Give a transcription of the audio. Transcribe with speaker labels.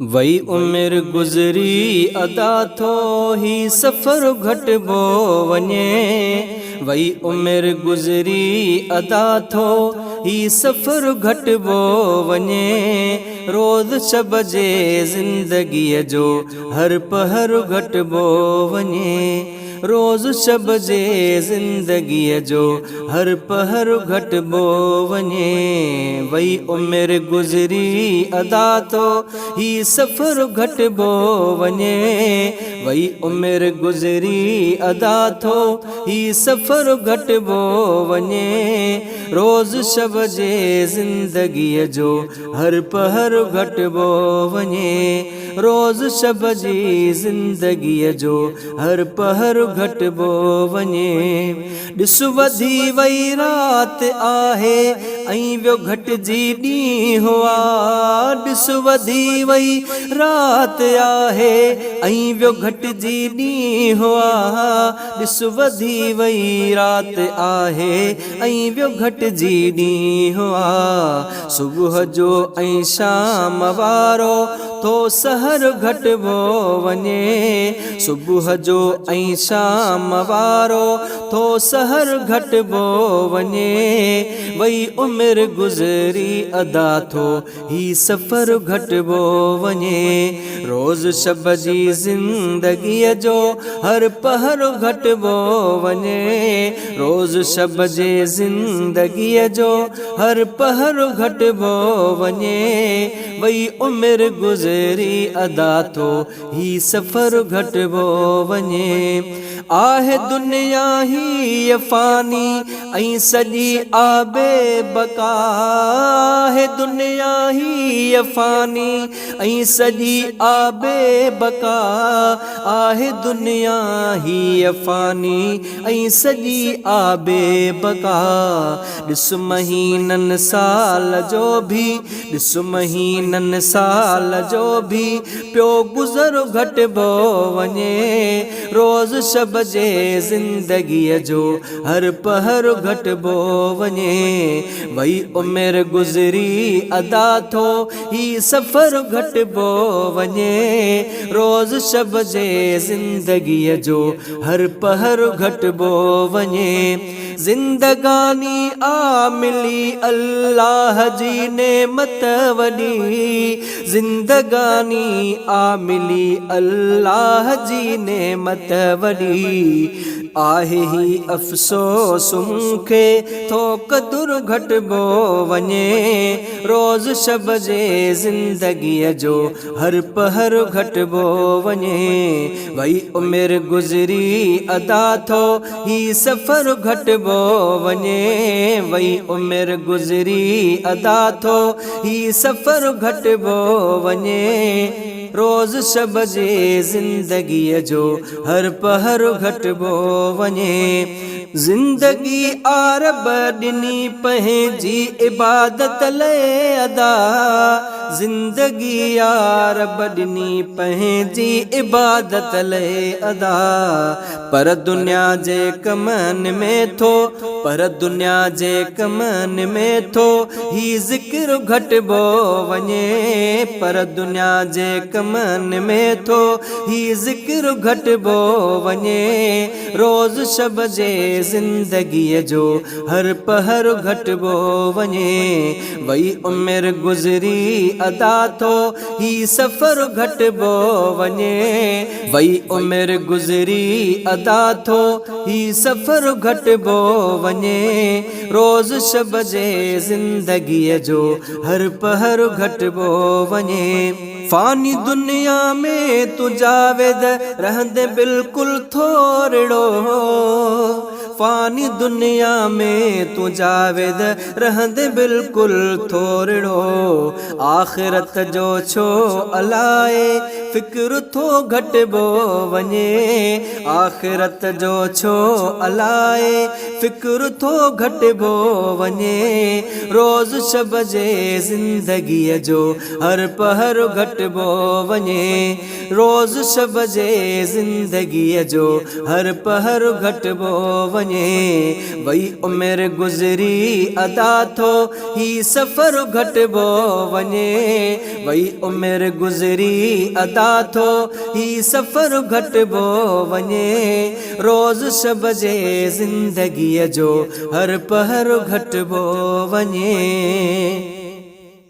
Speaker 1: वही उम्र गुज़री अदा थो ही सफ़र घटिबो वञे। वही उम्र गुज़री अदा थो ही सफ़र घटिबो वञे। रोज़ शब जे ज़िंदगीअ जो हर पहर घटिबो वञे। रोज़ शब जे ज़िंदगीअ जो हर पहर घटिबो वञे। वही उम्र गुज़री अदा थो ही सफ़र घटिबो वञे। वही उम्र गुज़री अदा थो ही सफ़र घटिबो वञे। रोज़ शब जे ज़िंदगीअ जो हर पहर घटिबो वञे। रोज़ शब जी ज़िंदगीअ जो हर पहर घटिबो वञे। ॾिस वधी वई राति आहे ऐं वियो घटिजी ॾींहुं आ। ॾिस वधी वई राति आहे ऐं वियो घटिजी ॾींहुं आ। ॾिस वधी वई राति आहे ऐं वियो घटिजी ॾींहुं आ। सुबुह जो ऐं शाम वारो थो सहर घटिबो वञे। सुबुह जो ऐं शाम वारो थो सहर घटिबो वञे। वही उम्र गुज़री अदा थो ही सफ़र घटिबो वञे। रोज़ शब जी ज़िंदगीअ जो हर पहर घटिबो वञे। रोज़ शब जे ज़िंदगीअ जो हर पहर घटिबो वञे। वही उम्र गुज़री अदा थो ही सफ़र घटिबो वञे। आहे दुनिया ही फ़ानी ऐं सॼी आबे बका। आहे दुनिया ही फ़ानी ऐं सॼी आबे बका। आहे दुनिया ही फ़ानी ऐं सॼी आबे बका। ॾिस महीननि साल जो भी ॾिस महीननि साल जो भी पियो गुज़र घटिबो वञे। रोज़ शब जे ज़िंदगीअ जो हर पहर घटिबो वञे। वही उम्र गुज़री अदा थो ही सफ़र घटिबो वञे। रोज़ शब जे ज़िंदगीअ जो हर पहर घटिबो वञे। ज़िंदगानी आ मिली अल्लाह जी नेमत वॾी। ज़िंदगानी आ मिली अल्लाह जी नेमत वॾी। आहे ही अफ़सोस मूंखे थो क़दुरु घटिबो वञे। रोज़ शब जे ज़िंदगीअ जो हर पहर घटिबो वञे। वही उम्र गुज़री अदा थो ही सफ़र घटिबो वञे। वही उम्र गुज़री अदा थो ही सफ़र घटिबो वञे। रोज़ शब जे ज़िंदगीअ जो हर पहर घटिबो वञे। ज़िंदगी आरब ॾिनी पंहिंजी इबादत लाइ अदा। ज़िंदगी आरब ॾिनी पंहिंजी इबादत लाइ अदा। पर दुनिया जे कमनि में थो पर दुनिया जे कमनि में थो ही ज़िक्र घटिबो वञे। पर दुनिया जे कमनि में थो ही ज़िक्र घटिबो वञे। रोज़ शब जे ज़िंदगीअ जो हर पहर घटिबो वञे। वही उम्र गुज़री अदा थो ही सफ़र घटिबो वञे। वही उम्र गुज़री अदा थो ही सफ़र घटिबो वञे। रोज़ शब जे ज़िंदगीअ जो हर पहर घटिबो वञे। फ़ानी दुनिया में तू जावेद रहंदे बिल्कुलु थोरड़ो। फ़ानी दुनिया में तू जावेद रहंदे बिल्कुलु थोरड़ो। आख़िरत जो छो अलाए फ़िक्र थो घटिबो वञे। आख़िरत जो छो अलाए फ़िक्र थो घटिबो वञे। रोज़ शब जे ज़िंदगीअ जो हर पहर घटिबो वञे। रोज़ शब जे ज़िंदगीअ जो हर पहर घटिबो वञे। वञे वई उमिरि गुज़री अदा थो ही सफ़र घटिबो वञे वई उमिरि गुज़री अदा थो ही सफ़र घटिबो वञे रोज़ शब जे ज़िंदगीअ जो हर पहर घटिबो वञे।